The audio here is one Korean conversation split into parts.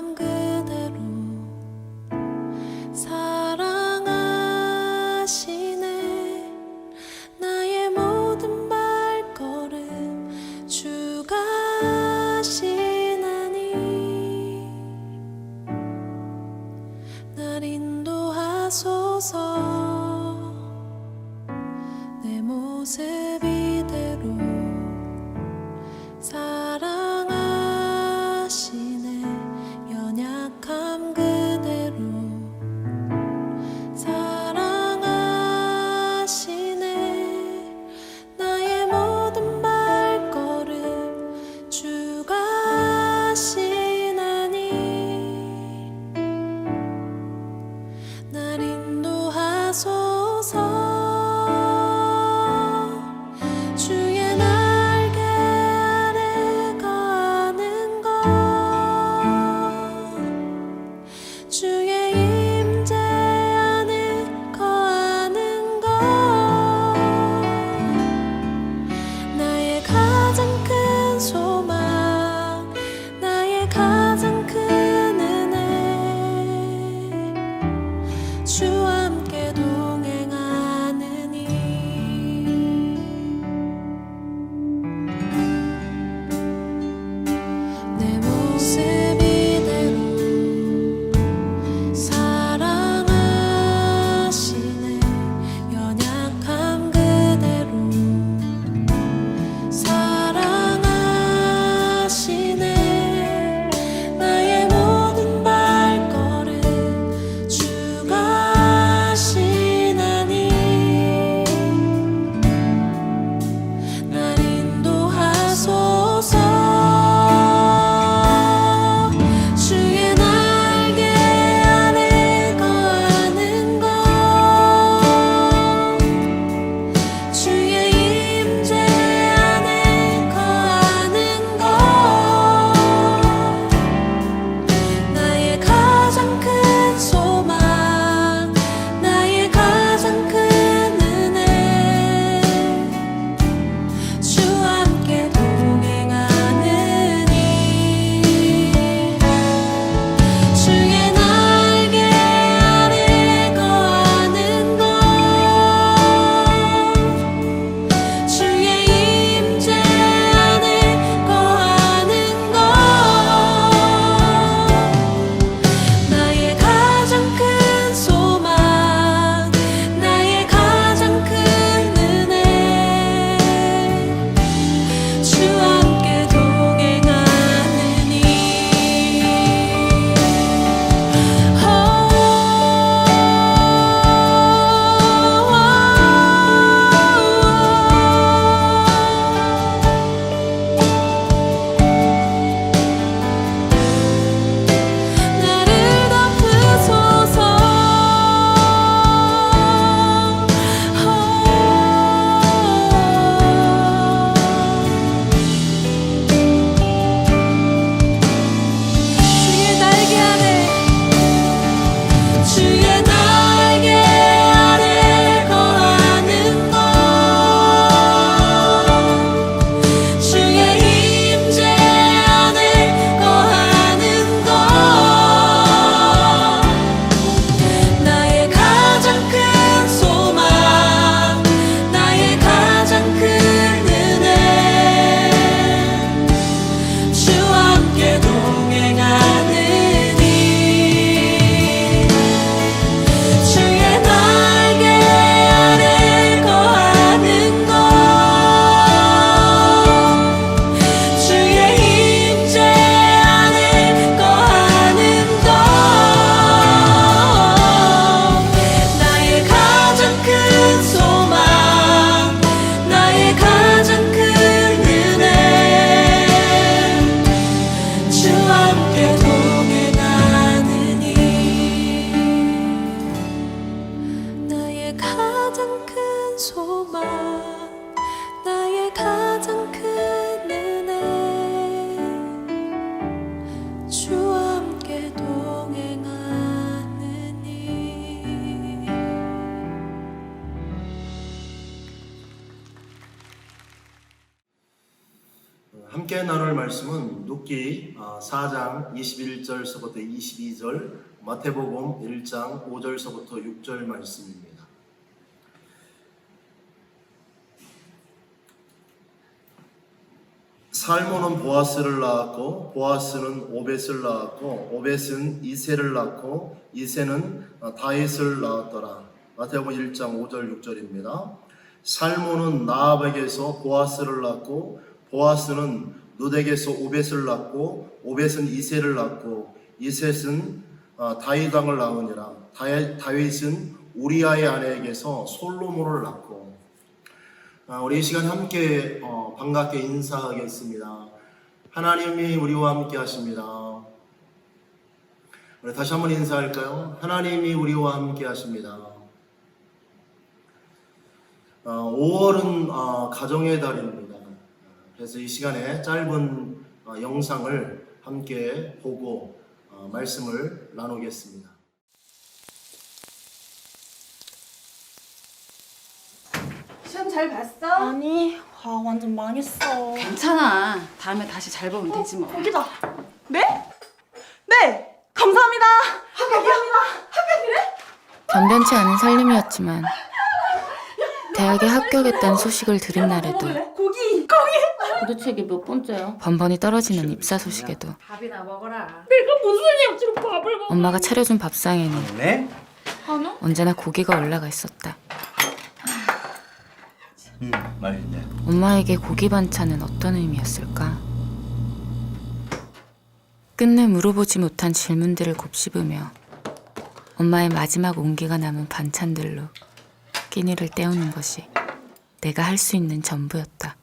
연약함 그대로 사랑하시네. 나의 모든 발걸음 주가 하시나니 날 인도하소서. 내 모습 이대로 사랑하시네. 연약함 그대로 사랑하시네. 나의 모든 발걸음 주가 하시나니 날 인도하소서. 주의 날개 아래 거하는 것, 주의 임재 안에 거하는 것, 나의 가장 큰 소망, 나의 가장 큰 은혜, 주와 함께 동행하느니 내 모습 이대로 사랑하시네. 연약함 그대로 사랑하시네. 나의 모든 발걸음 주가 하시나니 날 인도하소서. 주의 날개 아래 거하는 것, 주의 임재 안에 거하는 것, 나의 가장 큰 소망, 나의 가장 큰 은혜, 주와 함께 동행하느니 주의 날개 아래 거하는 것, 주의 임재 안에 거하는 것, 나의 가장 큰 소망, 나의 가장 큰 은혜, 주와 함께 동행하느니 나를 덮으소서. 주의 날개 아래, 주의 날개 아래 거하는 것, 주의 임재 안에 거하는 것, 나의 가장 큰 소망, 나의 가장 큰 은혜, 주와 함께 동행하느니 주의 날개 아래 거하는 것, 주의 임재 안에 거하는 것, 나의 가장 큰 소망, 나의 가장 큰 은혜, 주와 함께 동행하느니 나의 가장 큰 소망, 나의 가장 큰 은혜, 주와 함께 동행하느니. 함께 나눌 말씀은 룻기 4장 21절서부터 22절, 마태복음 1장 5절서부터 6절 말씀입니다. 살몬은 보아스를 낳았고 보아스는 오벳을 낳았고 오벳은 이새를 낳고 이새는 다윗을 낳았더라. 마태복음 1장 5절 6절입니다. 살몬은 나압에게서 보아스를 낳고 보아스는 룻에게서 오벳을 낳고 오벳은 이새를 낳고 이셋은 다윗 왕을 낳으니라. 다윗은 우리아의 아내에게서 솔로몬을 낳고. 우리 이 시간 함께 반갑게 인사하겠습니다. 하나님이 우리와 함께 하십니다. 우리 다시 한번 인사할까요? 하나님이 우리와 함께 하십니다. 5월은 가정의 달입니다. 그래서 이 시간에 짧은 영상을 함께 보고 말씀을 나누겠습니다. 시험 잘 봤어? 아니, 완전 망했어. 괜찮아. 다음에 다시 잘 보면 되지 뭐. 거기다. 네? 네! 감사합니다! 합격이야! 변변치 않은 살림이었지만 대학에 합격했다는 소식을 들은 날에도 고기! 도대체 이게 몇 번째야? 번번이 떨어지는 입사 소식에도 밥이나 먹어라. 내가 무슨 약주로 밥을 먹어? 엄마가 차려준 밥상에는 네? 언제나 고기가 올라가 있었다. 맛있네. 엄마에게 고기 반찬은 어떤 의미였을까? 끝내 물어보지 못한 질문들을 곱씹으며 엄마의 마지막 온기가 남은 반찬들로 끼니를 때우는 것이 내가 할 수 있는 전부였다.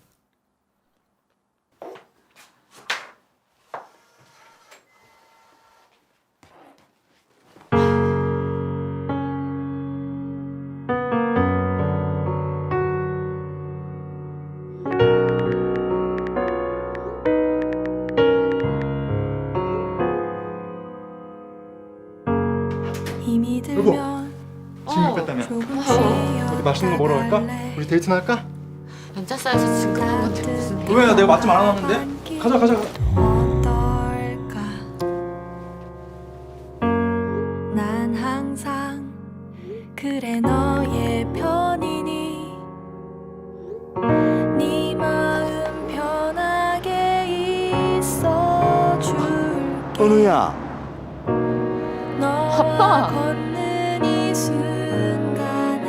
힘이 여보, 들면 지금 뺐다며. 조금씩 어디 맛있는 거 먹으러 갈까? 우리 데이트나 할까? 연차 쌓여서 지금 것들 무슨 왜? 내가 맛 좀 안 하는데? 가자. 어떨까? 난 항상 그래 너의 편이니 네 마음 편하게 있어줄게. 은우야. 너와 걷는 이 순간은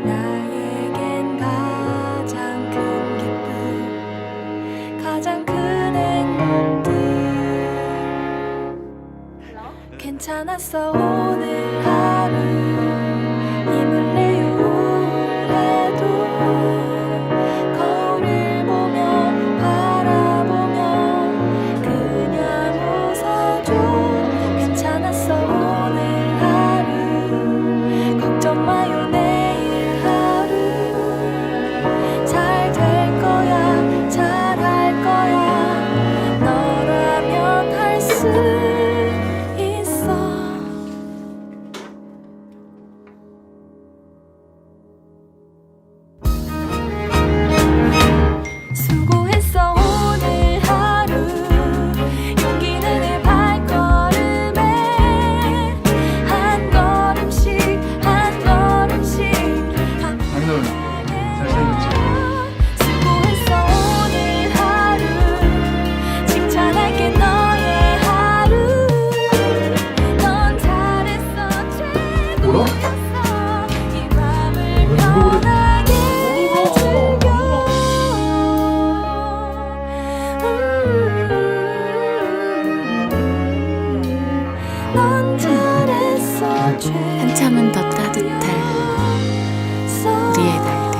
나에겐 가장 큰 기쁨, 가장 큰 행복들. 괜찮았어 오늘 하루 힘을 내요 우울해도 거울을 보며 바라보며 그냥 웃어줘. 괜찮았어 오늘 하루 걱정 마요 내일 하루 잘 될 거야 잘할 거야 너라면 할 수 있어. 수고했어 오늘 하루 용기는 내 발걸음에 한 걸음씩 한 걸음씩 아니면 잘생겼지? 수고했어 오늘 하루 칭찬할게 너의 하루 넌 잘했어 최고였어 이 밤을 편하게 즐겨. 넌 잘했어 한참은 더 따뜻할 우리의 날들.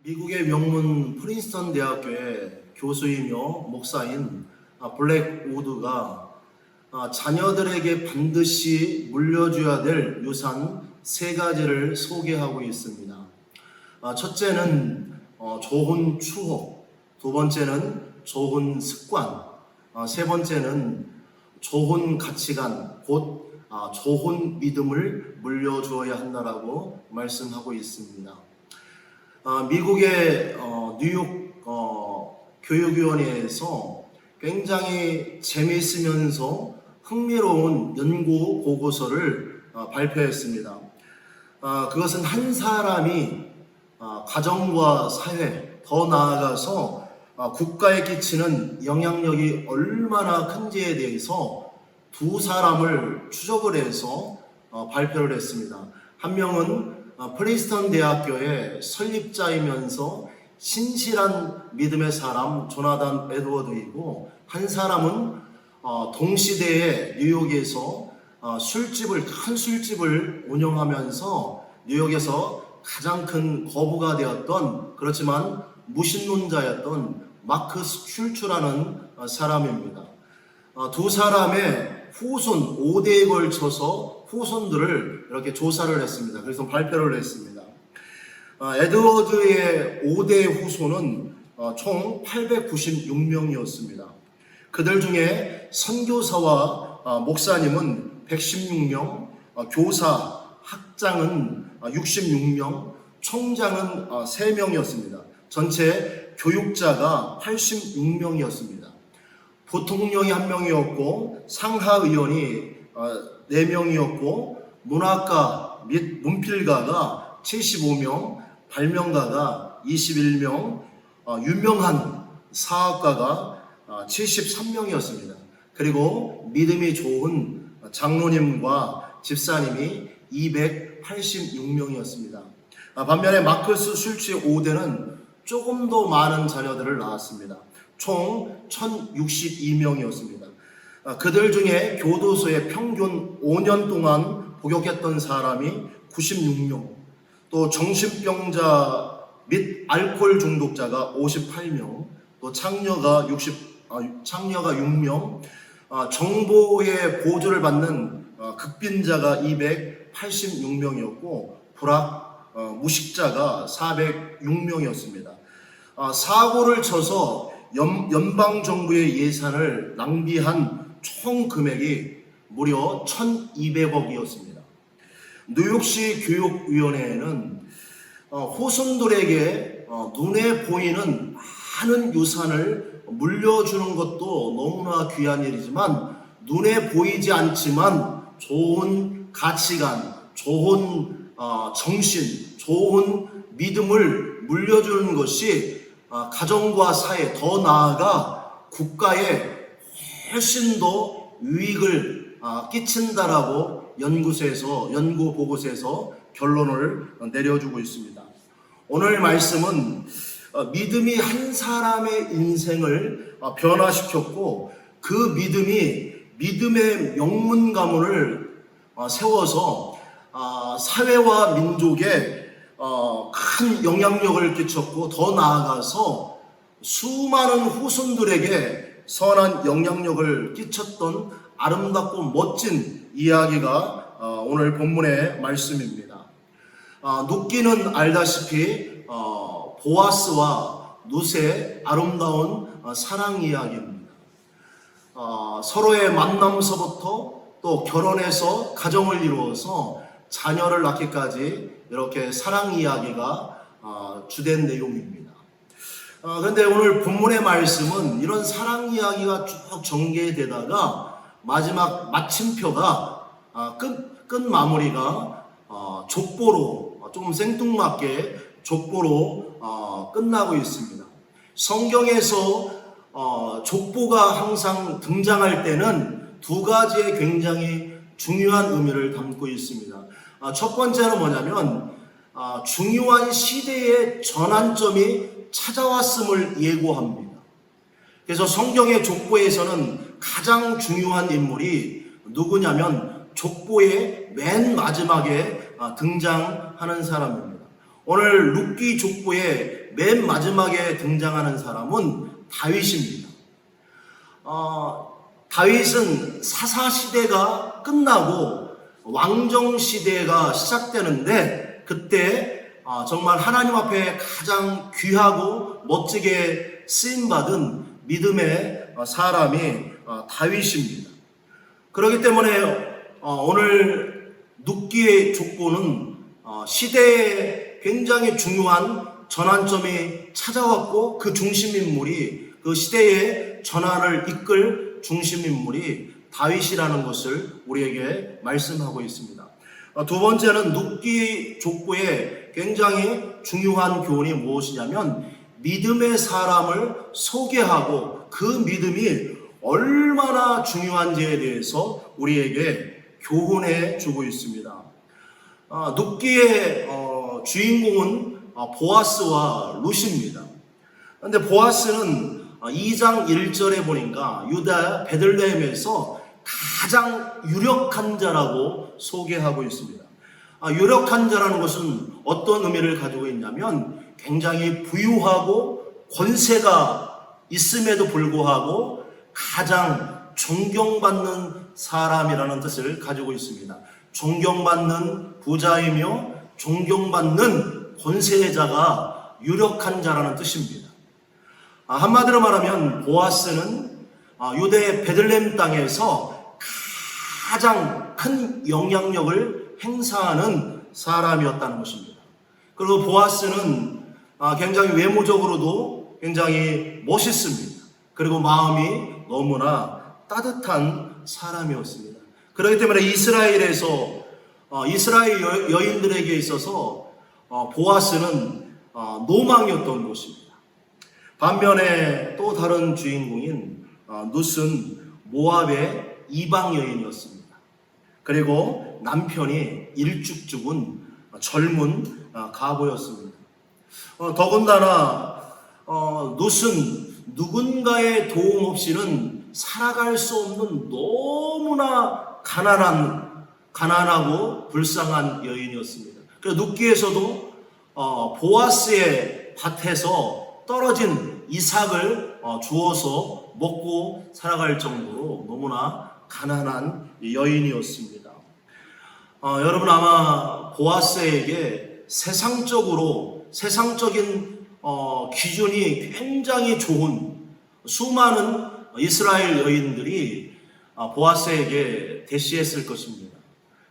미국의 명문 프린스턴 대학교의 교수이며 목사인 블랙 우드가 자녀들에게 반드시 물려줘야 될 유산 3가지를 소개하고 있습니다. 첫째는 좋은 추억, 두 번째는 좋은 습관, 세 번째는 좋은 가치관, 곧 좋은 믿음을 물려주어야 한다라고 말씀하고 있습니다. 미국의 뉴욕 교육위원회에서 굉장히 재미있으면서 흥미로운 연구 보고서를 발표했습니다. 그것은 한 사람이 가정과 사회, 더 나아가서 국가에 끼치는 영향력이 얼마나 큰지에 대해서 두 사람을 추적을 해서 발표를 했습니다. 한 명은 프린스턴 대학교의 설립자이면서 신실한 믿음의 사람 조나단 에드워드이고, 한 사람은 동시대에 뉴욕에서 큰 술집을 운영하면서 뉴욕에서 가장 큰 거부가 되었던, 그렇지만 무신론자였던 마크스 슐츠라는 사람입니다. 두 사람의 후손 5대에 걸쳐서 후손들을 이렇게 조사를 했습니다. 그래서 발표를 했습니다. 에드워드의 5대 후손은 총 896명이었습니다. 그들 중에 선교사와 목사님은 116명, 교사, 학장은 66명, 총장은 3명이었습니다. 전체 교육자가 86명이었습니다. 부통령이 1명이었고, 상하의원이 4명이었고, 문학가 및 문필가가 75명, 발명가가 21명, 유명한 사학가가 73명이었습니다. 그리고 믿음이 좋은 장로님과 집사님이 286명이었습니다. 반면에 마크스 슐츠의 5대는 조금 더 많은 자녀들을 낳았습니다. 총 1062명이었습니다. 그들 중에 교도소에 평균 5년 동안 복역했던 사람이 96명, 또 정신병자 및 알코올 중독자가 58명, 또 창녀가 6명, 정보의 보조를 받는 극빈자가 286명이었고, 무식자가 406명이었습니다. 사고를 쳐서 연방정부의 예산을 낭비한 총 금액이 무려 1200억이었습니다. 뉴욕시 교육위원회는 후손들에게 눈에 보이는 많은 유산을 물려주는 것도 너무나 귀한 일이지만, 눈에 보이지 않지만 좋은 가치관, 좋은 정신, 좋은 믿음을 물려주는 것이 가정과 사회, 더 나아가 국가에 훨씬 더 유익을 끼친다라고 연구 보고서에서 결론을 내려주고 있습니다. 오늘 말씀은 믿음이 한 사람의 인생을 변화시켰고, 그 믿음이 믿음의 명문 가문을 세워서 사회와 민족에 큰 영향력을 끼쳤고, 더 나아가서 수많은 후손들에게 선한 영향력을 끼쳤던 아름답고 멋진 이야기가 오늘 본문의 말씀입니다. 눕기는 알다시피 보아스와 룻의 아름다운 사랑 이야기입니다. 서로의 만남서부터 또 결혼해서 가정을 이루어서 자녀를 낳기까지 이렇게 사랑 이야기가 주된 내용입니다. 그런데 오늘 본문의 말씀은 이런 사랑 이야기가 쭉 전개되다가 마지막 마침표가 끝 마무리가 족보로, 조금 생뚱맞게 족보로 끝나고 있습니다. 성경에서 족보가 항상 등장할 때는 두 가지의 굉장히 중요한 의미를 담고 있습니다. 첫 번째는 뭐냐면 중요한 시대의 전환점이 찾아왔음을 예고합니다. 그래서 성경의 족보에서는 가장 중요한 인물이 누구냐면 족보의 맨 마지막에 등장하는 사람입니다. 오늘 룻기 족보의 맨 마지막에 등장하는 사람은 다윗입니다. 다윗은 사사시대가 끝나고 왕정시대가 시작되는데, 그때 정말 하나님 앞에 가장 귀하고 멋지게 쓰임받은 믿음의 사람이 다윗입니다. 그렇기 때문에 오늘 눕기의 족보는 시대에 굉장히 중요한 전환점이 찾아왔고 그 중심인물이 그 시대의 전환을 이끌 중심인물이 다윗이라는 것을 우리에게 말씀하고 있습니다. 두 번째는 눕기 족보의 굉장히 중요한 교훈이 무엇이냐면 믿음의 사람을 소개하고 그 믿음이 얼마나 중요한지에 대해서 우리에게 교훈해 주고 있습니다. 눕기의 주인공은 보아스와 룻입니다. 그런데 보아스는 2장 1절에 보니까 유다 베들레헴에서 가장 유력한 자라고 소개하고 있습니다. 유력한 자라는 것은 어떤 의미를 가지고 있냐면 굉장히 부유하고 권세가 있음에도 불구하고 가장 존경받는 사람이라는 뜻을 가지고 있습니다. 존경받는 부자이며 존경받는 권세자가 유력한 자라는 뜻입니다. 한마디로 말하면 보아스는 유대의 베들레헴 땅에서 가장 큰 영향력을 행사하는 사람이었다는 것입니다. 그리고 보아스는 굉장히 외모적으로도 굉장히 멋있습니다. 그리고 마음이 너무나 따뜻한 사람이었습니다. 그렇기 때문에 이스라엘 여인들에게 있어서 보아스는 노망이었던 것입니다. 반면에 또 다른 주인공인 룻은 모압의 이방 여인이었습니다. 그리고 남편이 일찍 죽은 젊은 가보였습니다. 더군다나 룻은 누군가의 도움 없이는 살아갈 수 없는 너무나 가난하고 불쌍한 여인이었습니다. 그래서 눕기에서도 보아스의 밭에서 떨어진 이삭을 주어서 먹고 살아갈 정도로 너무나 가난한 여인이었습니다. 여러분 아마 보아스에게 세상적인 기준이 굉장히 좋은 수많은 이스라엘 여인들이 보아스에게 대시했을 것입니다.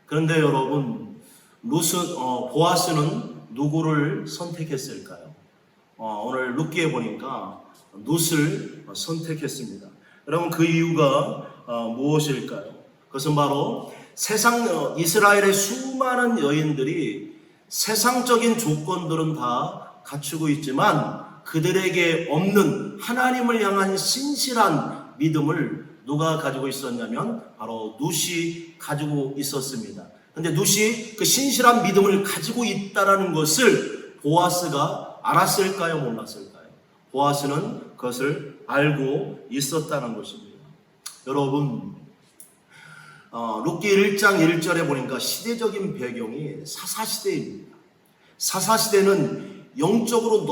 그런데 여러분 보아스는 누구를 선택했을까요? 오늘 룻기에 보니까 룻을 선택했습니다. 여러분 그 이유가 무엇일까요? 그것은 바로 이스라엘의 수많은 여인들이 세상적인 조건들은 다 갖추고 있지만 그들에게 없는 하나님을 향한 신실한 믿음을 누가 가지고 있었냐면 바로 룻이 가지고 있었습니다. 그런데 룻이 그 신실한 믿음을 가지고 있다는 것을 보아스가 알았을까요? 몰랐을까요? 보아스는 그것을 알고 있었다는 것입니다. 여러분 룻기 1장 1절에 보니까 시대적인 배경이 사사시대입니다. 사사시대는 영적으로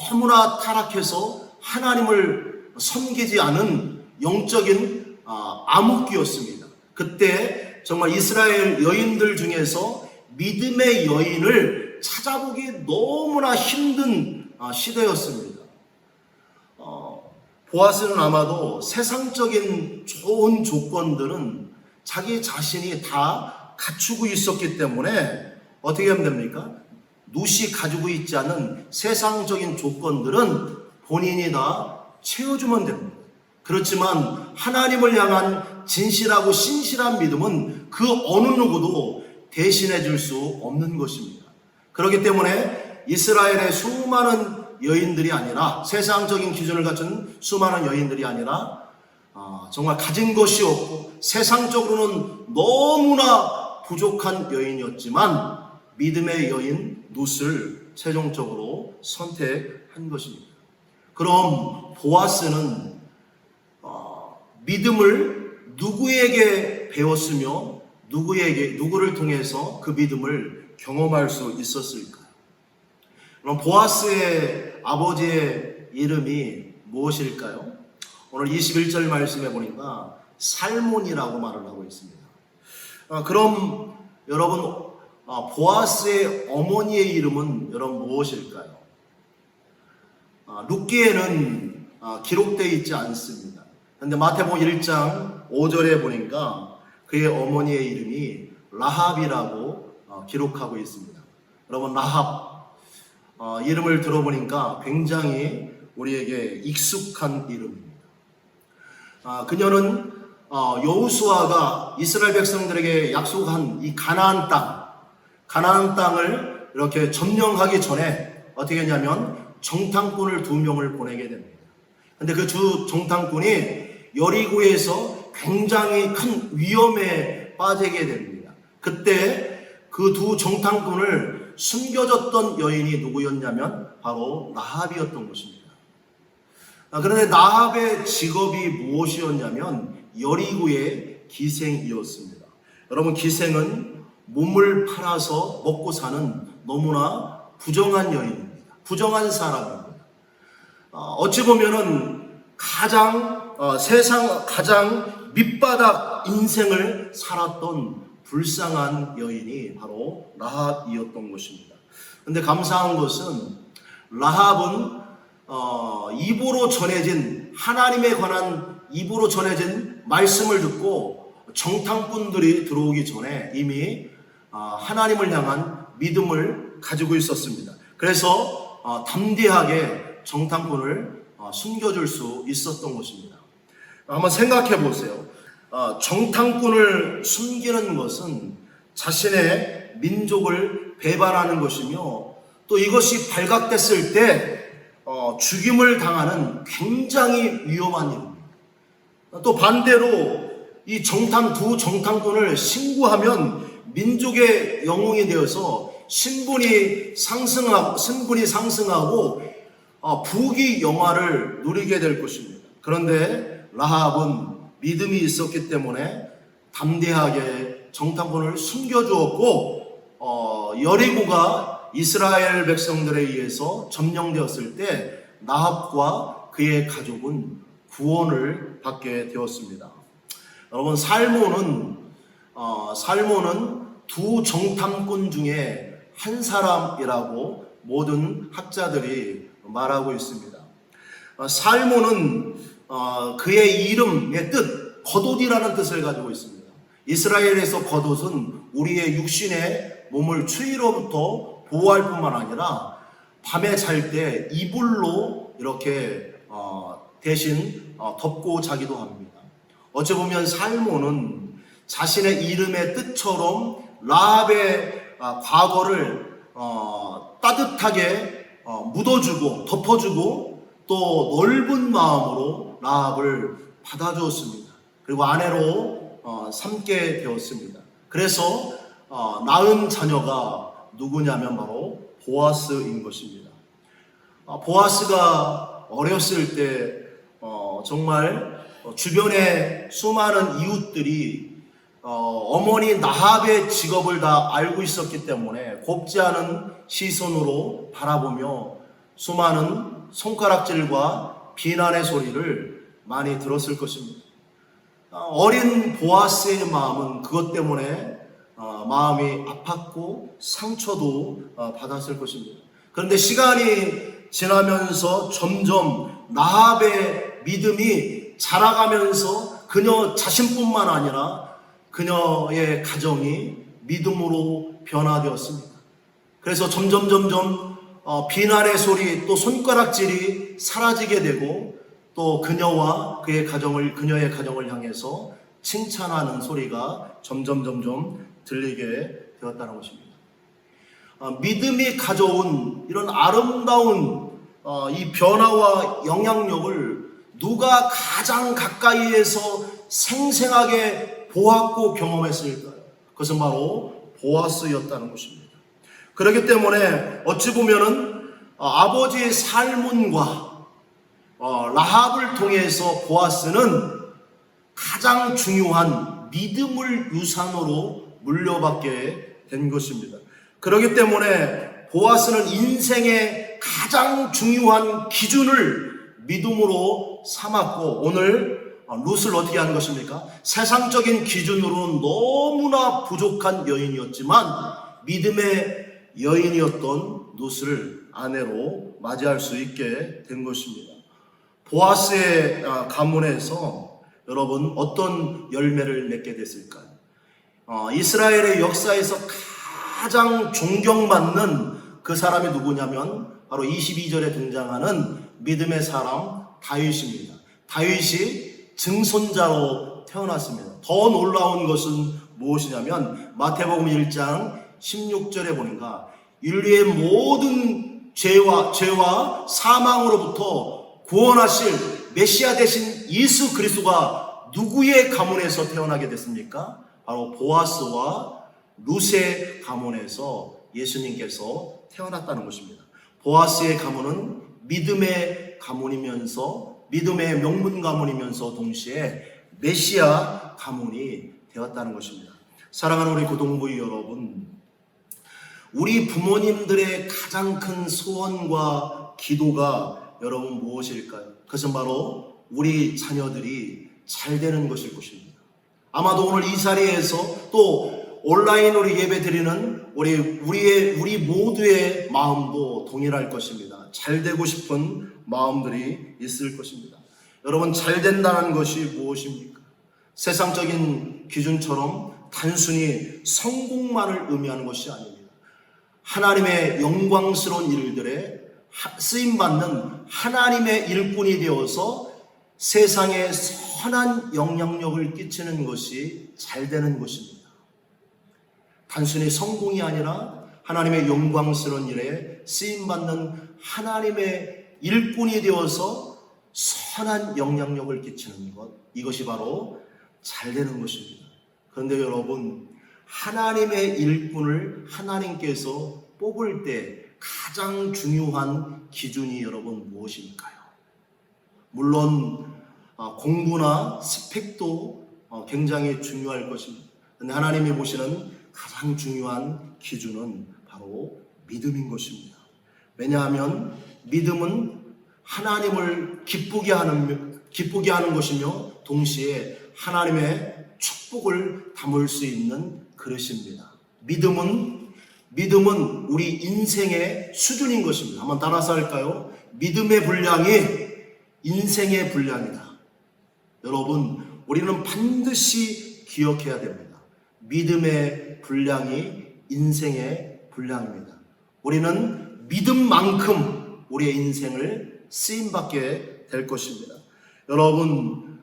너무나 타락해서 하나님을 섬기지 않은 영적인 암흑기였습니다. 그때 정말 이스라엘 여인들 중에서 믿음의 여인을 찾아보기 너무나 힘든 시대였습니다. 보아스는 아마도 세상적인 좋은 조건들은 자기 자신이 다 갖추고 있었기 때문에 어떻게 하면 됩니까? 룻이 가지고 있지 않은 세상적인 조건들은 본인이 다 채워주면 됩니다. 그렇지만 하나님을 향한 진실하고 신실한 믿음은 그 어느 누구도 대신해 줄 수 없는 것입니다. 그렇기 때문에 이스라엘의 수많은 여인들이 아니라 세상적인 기준을 갖춘 수많은 여인들이 아니라 정말 가진 것이 없고 세상적으로는 너무나 부족한 여인이었지만 믿음의 여인 룻을 최종적으로 선택한 것입니다. 그럼 보아스는 믿음을 누구에게 배웠으며 누구를 통해서 그 믿음을 경험할 수 있었을까요? 그럼 보아스의 아버지의 이름이 무엇일까요? 오늘 21절 말씀에 보니까 살몬이라고 말을 하고 있습니다. 그럼 여러분 보아스의 어머니의 이름은 여러분 무엇일까요? 룻기에는 기록되어 있지 않습니다. 그런데 마태복음 1장 5절에 보니까 그의 어머니의 이름이 라합이라고 기록하고 있습니다. 여러분, 라합 이름을 들어보니까 굉장히 우리에게 익숙한 이름입니다. 그녀는 여호수아가 이스라엘 백성들에게 약속한 이 가나안 땅을 이렇게 점령하기 전에 어떻게 했냐면 정탐꾼을 2명을 보내게 됩니다. 근데 그 주 정탐꾼이 여리고에서 굉장히 큰 위험에 빠지게 됩니다. 그때 그 두 정탐꾼을 숨겨줬던 여인이 누구였냐면 바로 라합이었던 것입니다. 그런데 라합의 직업이 무엇이었냐면 여리고의 기생이었습니다. 여러분, 기생은 몸을 팔아서 먹고 사는 너무나 부정한 여인입니다. 부정한 사람입니다. 어찌 보면은 세상 가장 밑바닥 인생을 살았던 불쌍한 여인이 바로 라합이었던 것입니다. 그런데 감사한 것은 라합은 입으로 전해진 하나님에 관한 입으로 전해진 말씀을 듣고 정탐꾼들이 들어오기 전에 이미 하나님을 향한 믿음을 가지고 있었습니다. 그래서 담대하게 정탐꾼을 숨겨줄 수 있었던 것입니다. 한번 생각해 보세요. 정탐꾼을 숨기는 것은 자신의 민족을 배반하는 것이며 또 이것이 발각됐을 때 죽임을 당하는 굉장히 위험한 일입니다. 또 반대로 이 두 정탐꾼을 신고하면 민족의 영웅이 되어서 신분이 상승하고 부귀 영화를 누리게 될 것입니다. 그런데 라합은 믿음이 있었기 때문에 담대하게 정탐꾼을 숨겨주었고 여리고가 이스라엘 백성들에 의해서 점령되었을 때 라합과 그의 가족은 구원을 받게 되었습니다. 여러분, 살모는 두 정탐꾼 중에 한 사람이라고 모든 학자들이 말하고 있습니다. 살모는 그의 이름의 뜻, 겉옷이라는 뜻을 가지고 있습니다. 이스라엘에서 겉옷은 우리의 육신의 몸을 추위로부터 보호할 뿐만 아니라 밤에 잘 때 이불로 이렇게 대신 덮고 자기도 합니다. 어찌 보면 살모는 자신의 이름의 뜻처럼 라합의 과거를 따뜻하게 묻어주고 덮어주고 또 넓은 마음으로 라합을 받아주었습니다. 그리고 아내로 삼게 되었습니다. 그래서 낳은 자녀가 누구냐면 바로 보아스인 것입니다. 보아스가 어렸을 때 정말 주변의 수많은 이웃들이 어머니 라합의 직업을 다 알고 있었기 때문에 곱지 않은 시선으로 바라보며 수많은 손가락질과 비난의 소리를 많이 들었을 것입니다. 어린 보아스의 마음은 그것 때문에 마음이 아팠고 상처도 받았을 것입니다. 그런데 시간이 지나면서 점점 라합의 믿음이 자라가면서 그녀 자신뿐만 아니라 그녀의 가정이 믿음으로 변화되었습니다. 그래서 점점 비난의 소리 또 손가락질이 사라지게 되고 또 그녀와 그녀의 가정을 향해서 칭찬하는 소리가 점점 들리게 되었다는 것입니다. 믿음이 가져온 이런 아름다운 이 변화와 영향력을 누가 가장 가까이에서 생생하게 보았고 경험했을까요? 그것은 바로 보아스였다는 것입니다. 그렇기 때문에 어찌 보면은 아버지의 살문과 라합을 통해서 보아스는 가장 중요한 믿음을 유산으로 물려받게 된 것입니다. 그렇기 때문에 보아스는 인생의 가장 중요한 기준을 믿음으로 삼았고 오늘 룻을 어떻게 하는 것입니까? 세상적인 기준으로는 너무나 부족한 여인이었지만 믿음의 여인이었던 룻을 아내로 맞이할 수 있게 된 것입니다. 보아스의 가문에서 여러분 어떤 열매를 맺게 됐을까요? 이스라엘의 역사에서 가장 존경받는 그 사람이 누구냐면 바로 22절에 등장하는 믿음의 사람 다윗입니다. 다윗이 증손자로 태어났습니다. 더 놀라운 것은 무엇이냐면 마태복음 1장 16절에 보니까 인류의 모든 죄와 사망으로부터 구원하실 메시아 되신 예수 그리스도가 누구의 가문에서 태어나게 됐습니까? 바로 보아스와 루세 가문에서 예수님께서 태어났다는 것입니다. 보아스의 가문은 믿음의 가문이면서 믿음의 명문 가문이면서 동시에 메시아 가문이 되었다는 것입니다. 사랑하는 우리 고동부의 여러분, 우리 부모님들의 가장 큰 소원과 기도가 여러분 무엇일까요? 그것은 바로 우리 자녀들이 잘 되는 것일 것입니다. 아마도 오늘 이 자리에서 또 온라인으로 예배 드리는 우리 모두의 마음도 동일할 것입니다. 잘 되고 싶은 마음들이 있을 것입니다. 여러분, 잘 된다는 것이 무엇입니까? 세상적인 기준처럼 단순히 성공만을 의미하는 것이 아닙니다. 하나님의 영광스러운 일들에 쓰임받는 하나님의 일꾼이 되어서 세상에 선한 영향력을 끼치는 것이 잘 되는 것입니다. 단순히 성공이 아니라 하나님의 영광스러운 일에 쓰임받는 하나님의 일꾼이 되어서 선한 영향력을 끼치는 것, 이것이 바로 잘 되는 것입니다. 그런데 여러분, 하나님의 일꾼을 하나님께서 뽑을 때 가장 중요한 기준이 여러분 무엇일까요? 물론 공부나 스펙도 굉장히 중요할 것입니다. 그런데 하나님이 보시는 가장 중요한 기준은 바로 믿음인 것입니다. 왜냐하면 믿음은 하나님을 기쁘게 하는 것이며 동시에 하나님의 축복을 담을 수 있는 그릇입니다. 믿음은 우리 인생의 수준인 것입니다. 한번 따라서 할까요? 믿음의 분량이 인생의 분량이다. 여러분, 우리는 반드시 기억해야 됩니다. 믿음의 분량이 인생의 분량입니다. 우리는 믿음만큼 우리의 인생을 쓰임받게 될 것입니다. 여러분,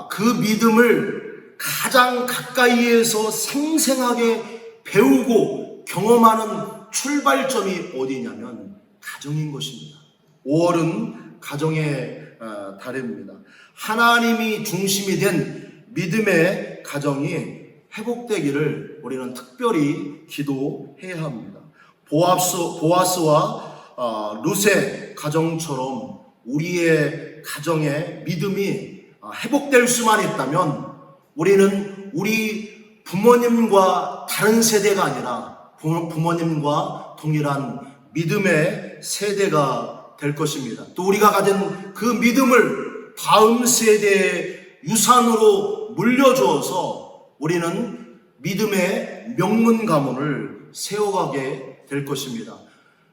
그 믿음을 가장 가까이에서 생생하게 배우고 경험하는 출발점이 어디냐면 가정인 것입니다. 5월은 가정의 달입니다. 하나님이 중심이 된 믿음의 가정이 회복되기를 우리는 특별히 기도해야 합니다. 보아스와 루세 가정처럼 우리의 가정의 믿음이 회복될 수만 있다면 우리는 우리 부모님과 다른 세대가 아니라 부모님과 동일한 믿음의 세대가 될 것입니다. 또 우리가 가진 그 믿음을 다음 세대의 유산으로 물려주어서 우리는 믿음의 명문 가문을 세워가게 될 것입니다.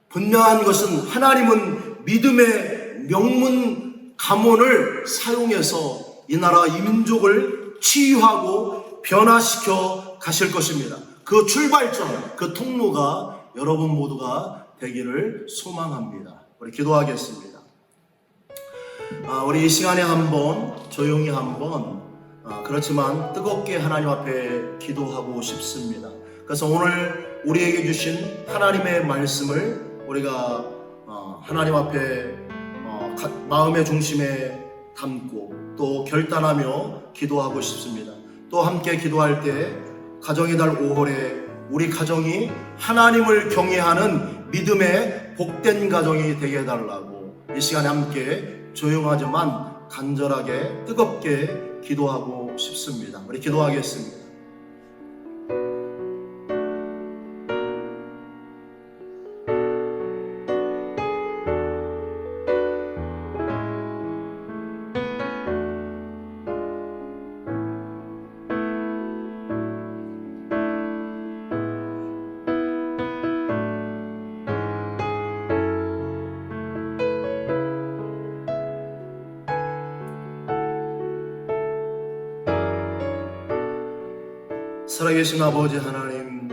분명한 것은 하나님은 믿음의 명문 가문을 사용해서 이 나라 이 민족을 치유하고 변화시켜 가실 것입니다. 그 출발점, 그 통로가 여러분 모두가 되기를 소망합니다. 우리 기도하겠습니다. 우리 이 시간에 한번 조용히 한번 그렇지만 뜨겁게 하나님 앞에 기도하고 싶습니다. 그래서 오늘 우리에게 주신 하나님의 말씀을 우리가 하나님 앞에 마음의 중심에 담고 또 결단하며 기도하고 싶습니다. 또 함께 기도할 때 가정의 달 5월에 우리 가정이 하나님을 경외하는 믿음의 복된 가정이 되게 해달라고 이 시간에 함께 조용하지만 간절하게 뜨겁게 기도하고 싶습니다. 우리 기도하겠습니다. 살아계신 아버지 하나님,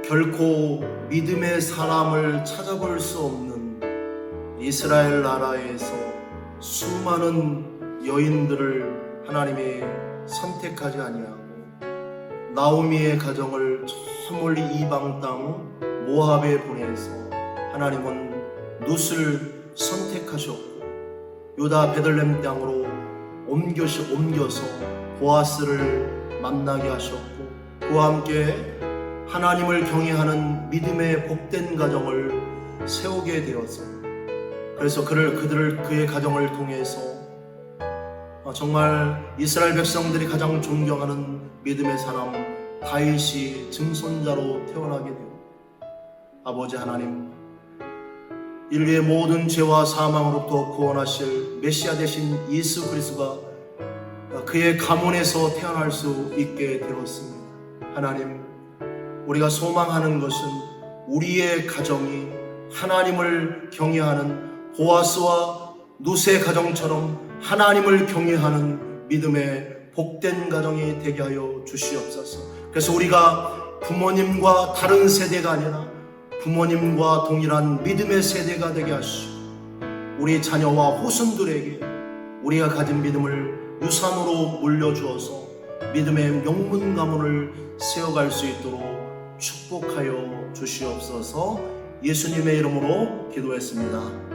결코 믿음의 사람을 찾아볼 수 없는 이스라엘 나라에서 수많은 여인들을 하나님이 선택하지 아니하고 나오미의 가정을 저 멀리 이방 땅 모압에 보내서 하나님은 룻을 선택하셨고 유다 베들레헴 땅으로 옮겨서 보아스를 만나게 하셨고 그와 함께 하나님을 경외하는 믿음의 복된 가정을 세우게 되었어. 그래서 그의 가정을 통해서 정말 이스라엘 백성들이 가장 존경하는 믿음의 사람 다윗이 증손자로 태어나게 되고 아버지 하나님, 인류의 모든 죄와 사망으로부터 구원하실 메시아 되신 예수 그리스도가 그의 가문에서 태어날 수 있게 되었습니다. 하나님, 우리가 소망하는 것은 우리의 가정이 하나님을 경외하는 보아스와 룻의 가정처럼 하나님을 경외하는 믿음의 복된 가정이 되게 하여 주시옵소서. 그래서 우리가 부모님과 다른 세대가 아니라 부모님과 동일한 믿음의 세대가 되게 하시고 우리 자녀와 후손들에게 우리가 가진 믿음을 유산으로 물려주어서 믿음의 명문 가문을 세워갈 수 있도록 축복하여 주시옵소서. 예수님의 이름으로 기도했습니다.